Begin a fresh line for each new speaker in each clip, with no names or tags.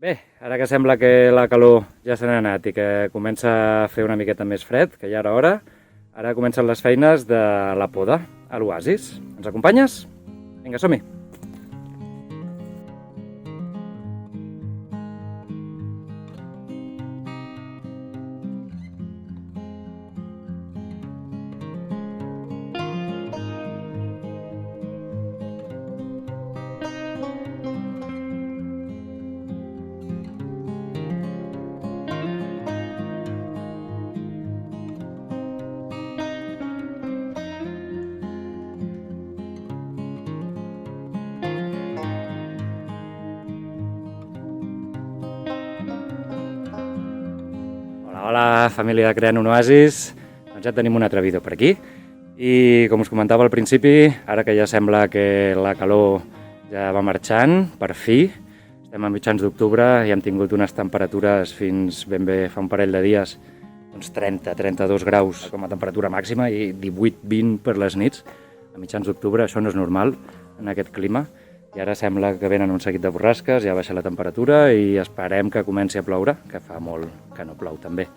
Bé, ara que sembla que la calor ja se n'ha anat i que comença a fer una miqueta més fred, que ja era hora, ara comencen les feines de la poda a l'oasis. Ens acompanyes? Vinga, som-hi! Hola, família de Creant un Oasis. Doncs ja tenim un altre vídeo per aquí. I com us comentava al principi, ara que ja sembla que la calor ja va marxant, per fi, estem a mitjans d'octubre i hem tingut unes temperatures fins ben bé fa un parell de dies, uns 30-32 graus com a temperatura màxima i 18-20 per les nits. A mitjans d'octubre això no és normal en aquest clima. I ara sembla que venen un seguit de borrasques, ja baixa la temperatura i esperem que comenci a ploure, que fa molt que no plou també.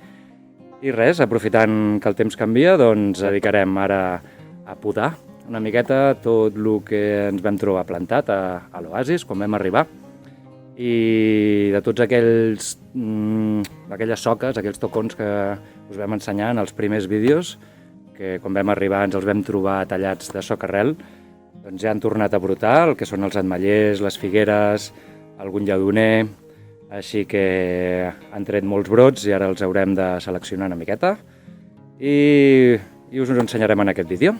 I res, aprofitant que el temps canvia, doncs dedicarem ara a podar una miqueta tot el que ens vam trobar plantat a l'oasis quan vam arribar. I de tots aquelles soques, aquells tocons que us vam ensenyar en els primers vídeos, que quan vam arribar ens els vam trobar tallats de soca arrel, doncs ja han tornat a brotar, el que són els ametllers, les figueres, algun lledoner, així que han tret molts brots i ara els haurem de seleccionar una miqueta i us ho ensenyarem en aquest vídeo.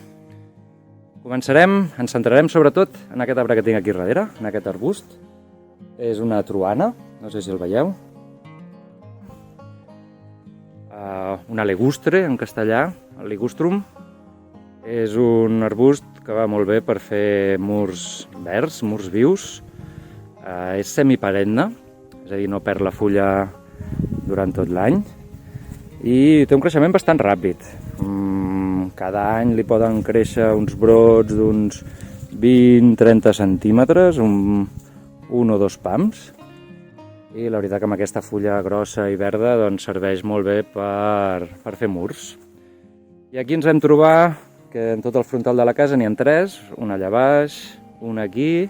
Començarem, ens centrarem sobretot en aquest arbre que tinc aquí darrere, en aquest arbust. És una truana, no sé si el veieu. Una legustre en castellà, el ligustrum. És un arbust que va molt bé per fer murs verds, murs vius. És semiperenne, és a dir, no perd la fulla durant tot l'any. I té un creixement bastant ràpid. Cada any li poden créixer uns brots d'uns 20-30 centímetres, un o dos pams. I la veritat que amb aquesta fulla grossa i verda doncs, serveix molt bé per fer murs. I aquí ens vam trobar que en tot el frontal de la casa n'hi ha tres, un allà baix, un aquí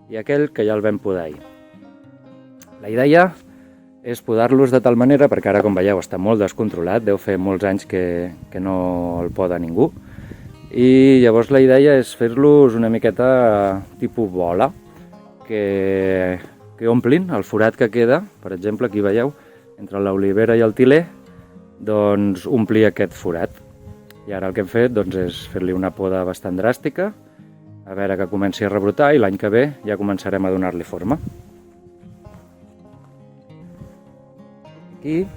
i aquell que ja el vam podar ahir. La idea és podar-los de tal manera, perquè ara, com veieu, està molt descontrolat, deu fer molts anys que no el poda ningú, i llavors la idea és fer-los una miqueta tipus bola, que omplin el forat que queda, per exemple, aquí veieu, entre l'olivera i el tiler, doncs omplir aquest forat. I ara el que hem fet doncs, és fer-li una poda bastant dràstica, a veure que comenci a rebrotar i l'any que ve ja començarem a donar-li forma. Aquí,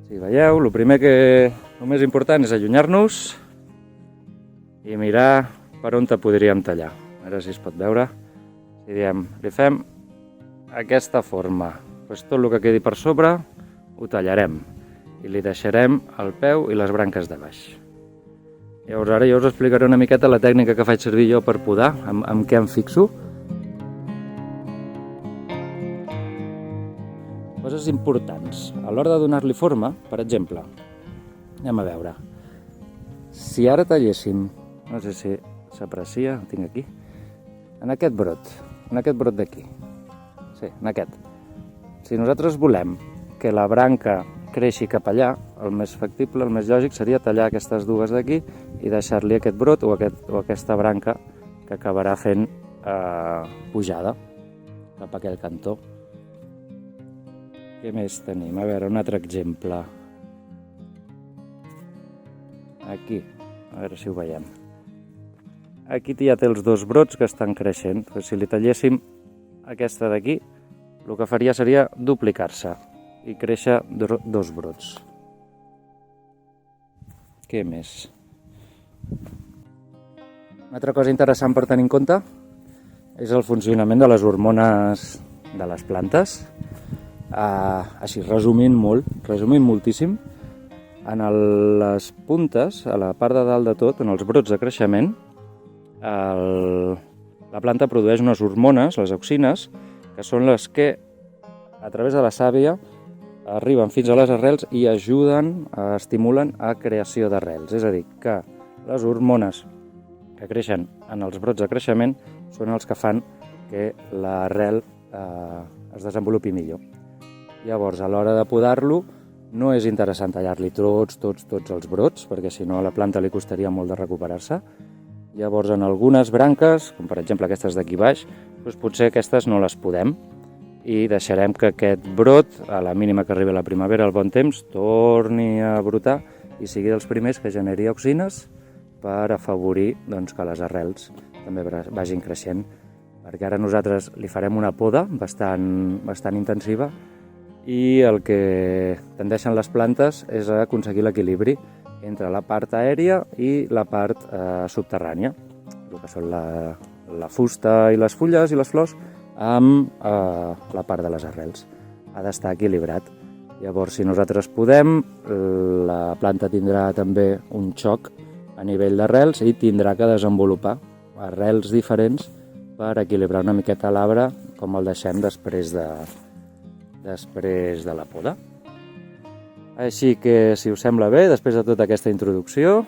si veieu, el més important és allunyar-nos i mirar per on te podríem tallar. A veure si es pot veure. Si diem, li fem aquesta forma, doncs tot el que quedi per sobre ho tallarem i li deixarem el peu i les branques de baix. Llavors ara jo us explicaré una miqueta la tècnica que faig servir jo per podar, amb què em fixo. Coses importants. A l'hora de donar-li forma, per exemple, anem a veure. Si ara talléssim, no sé si s'aprecia, el tinc aquí, en aquest brot d'aquí, sí, en aquest. Si nosaltres volem que la branca creixi cap allà, el més factible, el més lògic seria tallar aquestes dues d'aquí i deixar-li aquest brot o aquesta branca que acabarà fent pujada cap a aquell cantó. Què més tenim? A veure, un altre exemple. Aquí, a veure si ho veiem. Aquí ja té els dos brots que estan creixent. Si li talléssim aquesta d'aquí, el que faria seria duplicar-se i créixer dos brots. Què més? Una altra cosa interessant per tenir en compte és el funcionament de les hormones de les plantes. Així, resumint moltíssim, en les puntes, a la part de dalt de tot, en els brots de creixement, la planta produeix unes hormones, les auxines, que són les que a través de la sàvia arriben fins a les arrels i estimulen a creació d'arrels. És a dir, que les hormones que creixen en els brots de creixement són els que fan que l'arrel es desenvolupi millor. Llavors, a l'hora de podar-lo, no és interessant tallar-li tots els brots, perquè si no a la planta li costaria molt de recuperar-se. Llavors, en algunes branques, com per exemple aquestes d'aquí baix, doncs potser aquestes no les podem i deixarem que aquest brot, a la mínima que arribi la primavera, al bon temps, torni a brotar i sigui dels primers que generi auxines per afavorir que les arrels també vagin creixent. Perquè ara nosaltres li farem una poda bastant intensiva i el que tendeixen les plantes és a aconseguir l'equilibri entre la part aèria i la part subterrània, el que són la fusta i les fulles i les flors, amb la part de les arrels. Ha d'estar equilibrat. Llavors, si nosaltres podem, la planta tindrà també un xoc a nivell d'arrels i tindrà que desenvolupar arrels diferents per equilibrar una miqueta l'arbre com el deixem després de la poda. Així que, si us sembla bé, després de tota aquesta introducció,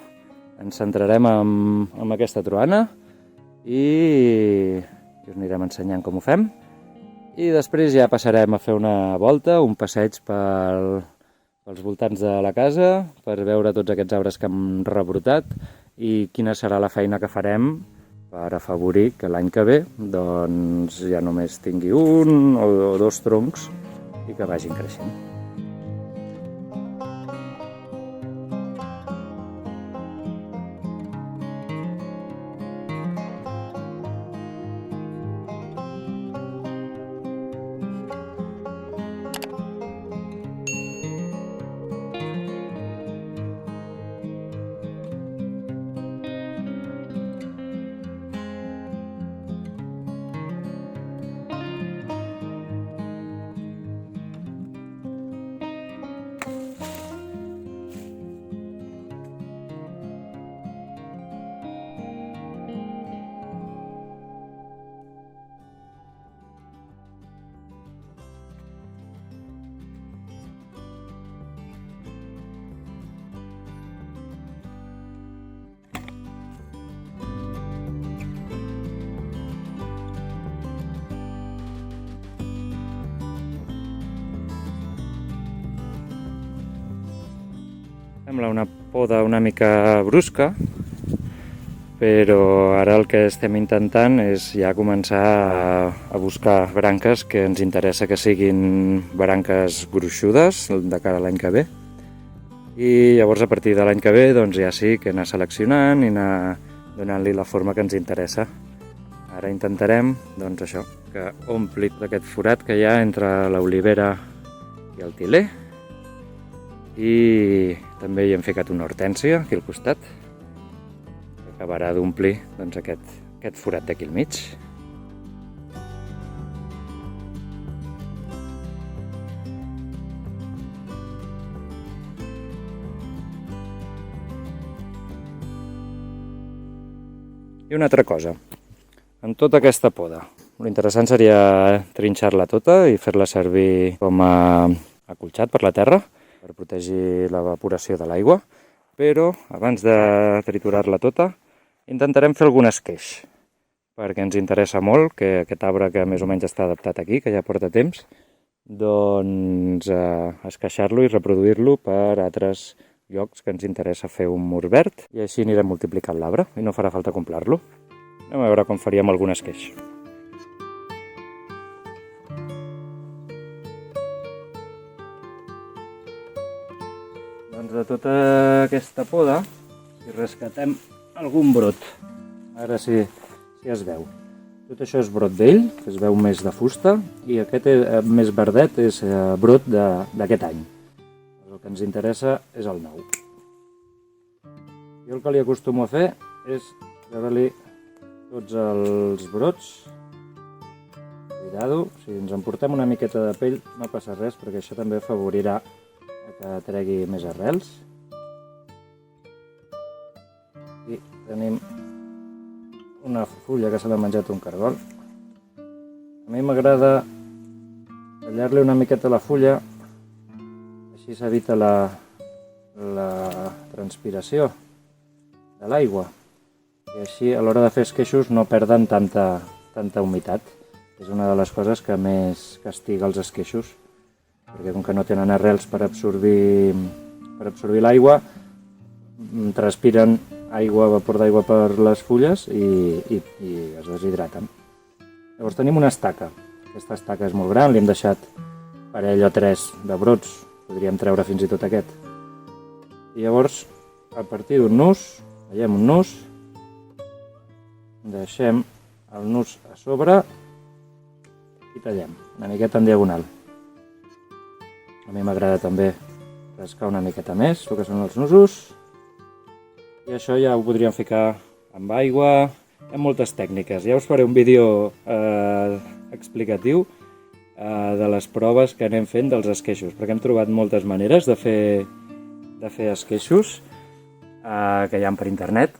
ens centrarem en aquesta troana i us anirem ensenyant com ho fem. I després ja passarem a fer una volta, un passeig pels voltants de la casa per veure tots aquests arbres que hem rebrotat i quina serà la feina que farem per afavorir que l'any que ve ja només tingui un o dos troncs i que vagin creixent. Sembla una poda una mica brusca, però ara el que estem intentant és ja començar a buscar branques que ens interessa que siguin branques gruixudes de cara a l'any que ve. I llavors a partir de l'any que ve ja sí que anar seleccionant i anar donant-li la forma que ens interessa. Ara intentarem això, que ompli aquest forat que hi ha entre l'olivera i el tiler. I també hi hem ficat una hortènsia aquí al costat, que acabarà d'omplir aquest forat d'aquí al mig. I una altra cosa, en tota aquesta poda, l'interessant seria trinxar-la tota i fer-la servir com a acolxat per la terra, per protegir l'evaporació de l'aigua, però abans de triturar-la tota intentarem fer algun esqueix, perquè ens interessa molt que aquest arbre que més o menys està adaptat aquí, que ja porta temps, esqueixar-lo i reproduir-lo per altres llocs que ens interessa fer un mur verd, i així anirem multiplicant l'arbre i no farà falta comprar-lo. Anem a veure com faríem algun esqueix. Doncs de tota aquesta poda, si rescatem algun brot, ara sí es veu. Tot això és brot vell, que es veu més de fusta, i aquest més verdet és brot d'aquest any. El que ens interessa és el nou. Jo el que li acostumo a fer és treure-li tots els brots. Cuidado, si ens emportem una miqueta de pell no passa res, perquè això també afavorirà que tregui més arrels. I tenim una fulla que se l'ha menjat un cargol. A mi m'agrada tallar-li una miqueta la fulla, així s'evita la transpiració de l'aigua i així a l'hora de fer esqueixos no perden tanta humitat. És una de les coses que més castiga els esqueixos, perquè com que no tenen arrels per absorbir l'aigua, transpiren vapor d'aigua per les fulles i es deshidraten. Llavors tenim una estaca. Aquesta estaca és molt gran, li hem deixat parell o 3 de brots, podríem treure fins i tot aquest. I llavors, a partir d'un nus, veiem un nus, deixem el nus a sobre i tallem, una miqueta en diagonal. A mi m'agrada també rascar una miqueta més, el que són els nusos. I això ja ho podríem ficar amb aigua. Hi ha moltes tècniques. Ja us faré un vídeo explicatiu de les proves que anem fent dels esqueixos, perquè hem trobat moltes maneres de fer esqueixos que hi ha per internet,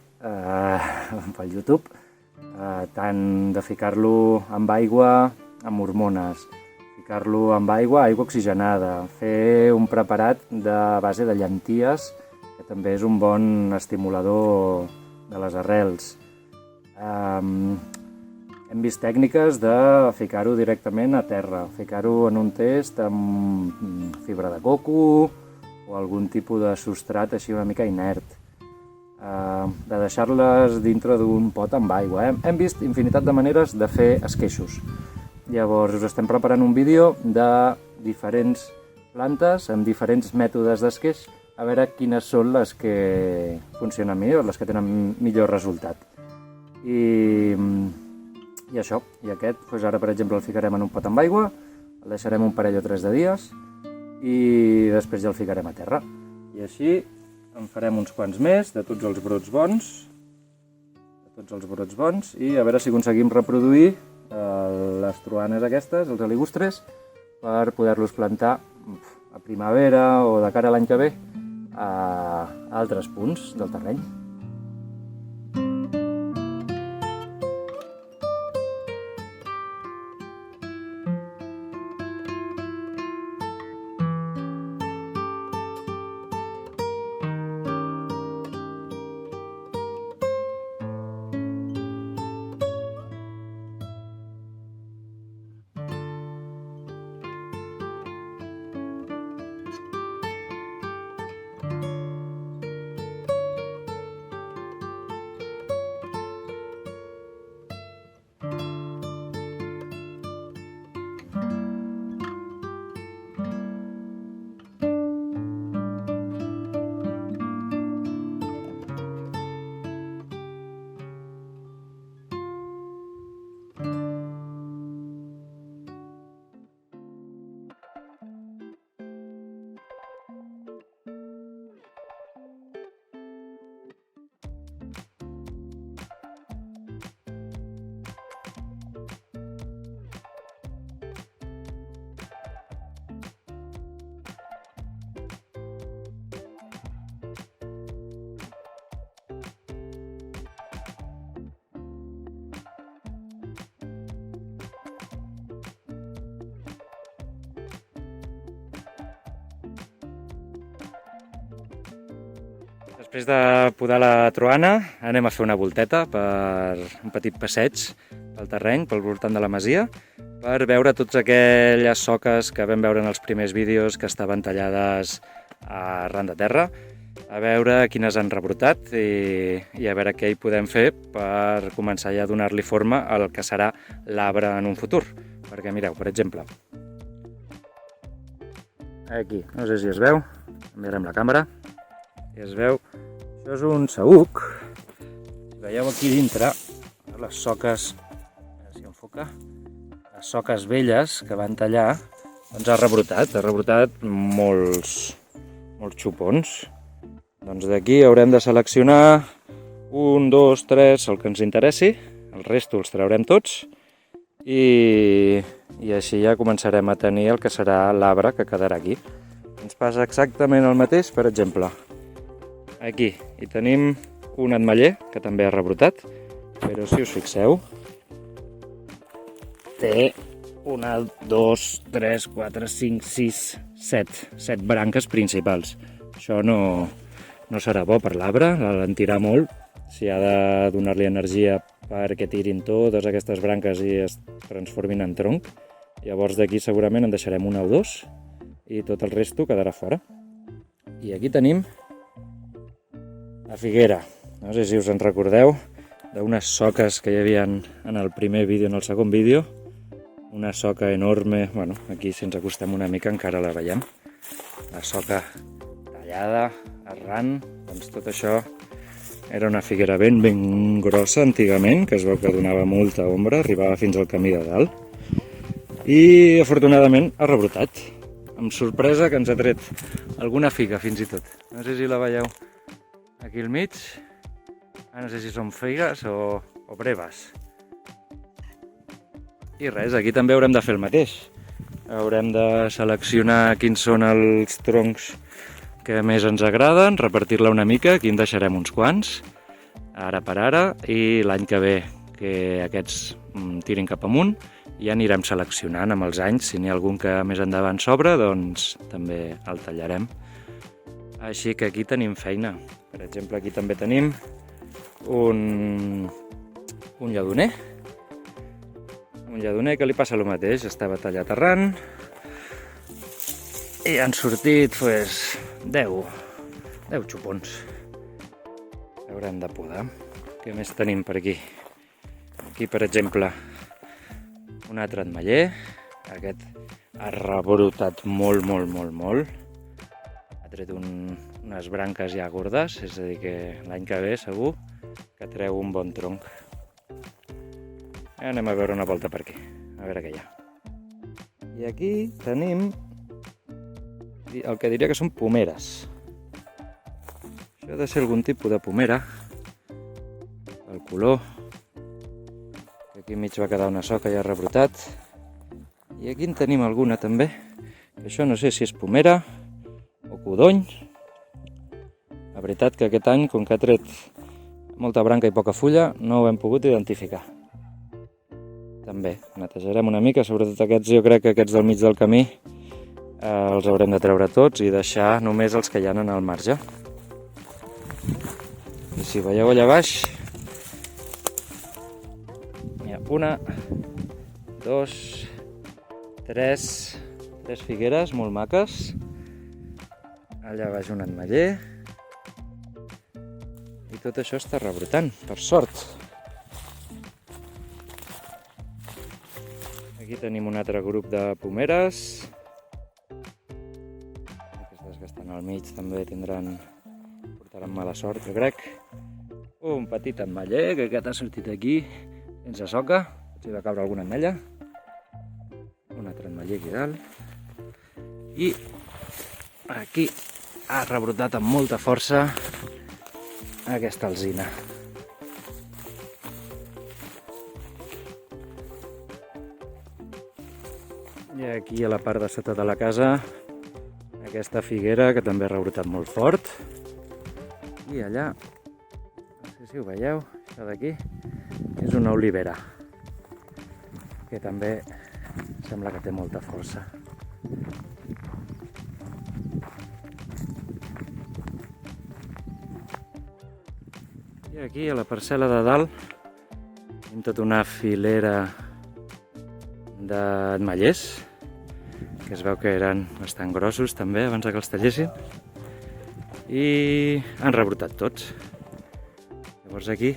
pel YouTube, tant de ficar-lo amb aigua, amb hormones, ficar-lo amb aigua oxigenada, fer un preparat de base de llenties, que també és un bon estimulador de les arrels. Hem vist tècniques de ficar-ho directament a terra, ficar-ho en un test amb fibra de coco o algun tipus de substrat així una mica inert, de deixar-les dintre d'un pot amb aigua. Hem vist infinitat de maneres de fer esqueixos. Llavors us estem preparant un vídeo de diferents plantes amb diferents mètodes d'esqueix, a veure quines són les que funcionen millor, les que tenen millor resultat. I això, i aquest, doncs ara per exemple el ficarem en un pot amb aigua, el deixarem un parell o 3 de dies i després ja el ficarem a terra. I així en farem uns quants més de tots els brots bons, i a veure si aconseguim reproduir les troanes aquestes, els aligustres, per poder-los plantar a primavera o de cara a l'any que ve a altres punts del terreny. Després de podar la troana, anem a fer una volteta per un petit passeig pel terreny, pel voltant de la masia, per veure totes aquelles soques que vam veure en els primers vídeos que estaven tallades arran de terra, a veure quines han rebrotat i a veure què hi podem fer per començar ja a donar-li forma al que serà l'arbre en un futur. Perquè mireu, per exemple, aquí, no sé si es veu, mirem la càmera, si es veu, això és un saüc. Si veieu aquí dintre, les soques, a veure si enfoca, les soques velles que van tallar, doncs ha rebrotat molts xupons. Doncs d'aquí haurem de seleccionar 1, 2, 3, el que ens interessi, el resto els traurem tots i així ja començarem a tenir el que serà l'arbre que quedarà aquí. Ens passa exactament el mateix, per exemple. Aquí hi tenim un ametller que també ha rebrotat, però si us fixeu, té 1, 2, 3, 4, 5, 6, 7 branques principals. Això no serà bo per l'arbre, l'alentirà molt. Si ha de donar-li energia perquè tirin totes aquestes branques i es transformin en tronc, llavors d'aquí segurament en deixarem 1 o 2 i tot el resto quedarà fora. I aquí tenim la figuera. No sé si us en recordeu d'unes soques que hi havia en el primer vídeo, en el segon vídeo. Una soca enorme, bueno, aquí si ens acostem una mica encara la veiem. La soca tallada, arran, doncs tot això era una figuera ben grossa antigament, que es veu que donava molta ombra, arribava fins al camí de dalt. I afortunadament ha rebrotat, amb sorpresa que ens ha tret alguna figa fins i tot. No sé si la veieu aquí al mig, no sé si són figues o breves. I res, aquí també haurem de fer el mateix. Haurem de seleccionar quins són els troncs que més ens agraden, repartir-la una mica, aquí en deixarem uns quants, ara per ara, i l'any que ve que aquests tirin cap amunt, ja anirem seleccionant amb els anys. Si n'hi ha algun que més endavant s'obre, doncs també el tallarem. Així que aquí tenim feina. Per exemple, aquí també tenim un lledoner. Un lledoner que li passa el mateix, estava tallat arran i han sortit 10 xupons. Haurem de podar. Què més tenim per aquí? Aquí, per exemple, un altre ametller. Aquest ha rebrotat molt. Ha tret unes branques ja gordes, és a dir que l'any que ve segur que treu un bon tronc. Anem a veure una volta per aquí, a veure què hi ha. I aquí tenim el que diria que són pomeres. Això ha de ser algun tipus de pomera. El color. Aquí enmig va quedar una soca ja rebrotat. I aquí en tenim alguna també. Això no sé si és pomera o codony. La veritat que aquest any, com que ha tret molta branca i poca fulla, no ho hem pogut identificar. També netejarem una mica, sobretot aquests, jo crec que aquests del mig del camí els haurem de treure tots i deixar només els que hi ha en el marge. I si veieu allà baix, hi ha 1, 2, 3 figueres molt maques. Allà baix un ametller. I tot això està rebrotant, per sort. Aquí tenim un altre grup de pomeres. Aquestes que estan al mig també portaran mala sort, jo crec. Un petit ametller, que aquest ha sortit aquí, sense soca. Potser va caure alguna ametlla. Un altre ametller aquí dalt. I aquí ha rebrotat amb molta força aquesta alzina. I aquí a la part de sota de la casa aquesta figuera que també ha rebrotat molt fort. I allà, no sé si ho veieu, això d'aquí és una olivera que també sembla que té molta força. I aquí a la parcel·la de dalt tenim tota una filera d'ametllers que es veu que eren bastant grossos també abans que els tallessin i han rebrotat tots. Llavors aquí,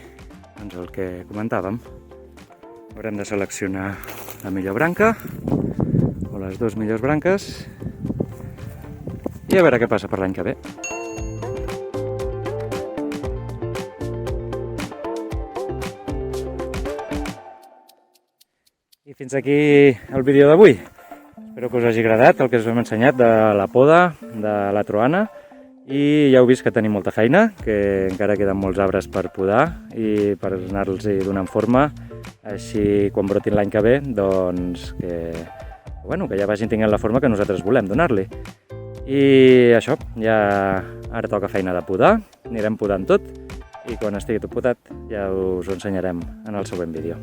doncs el que comentàvem, haurem de seleccionar la millor branca o les dues millors branques i a veure què passa per l'any que ve. I fins aquí el vídeo d'avui. Espero que us hagi agradat el que us hem ensenyat de la poda de la troana i ja heu vist que tenim molta feina, que encara queden molts arbres per podar i per anar-los donant forma, així quan brotin l'any que ve, doncs que ja vagin tinguent la forma que nosaltres volem donar-li. I això, ja ara toca feina de podar, anirem podant tot i quan estigui tot podat ja us ho ensenyarem en el següent vídeo.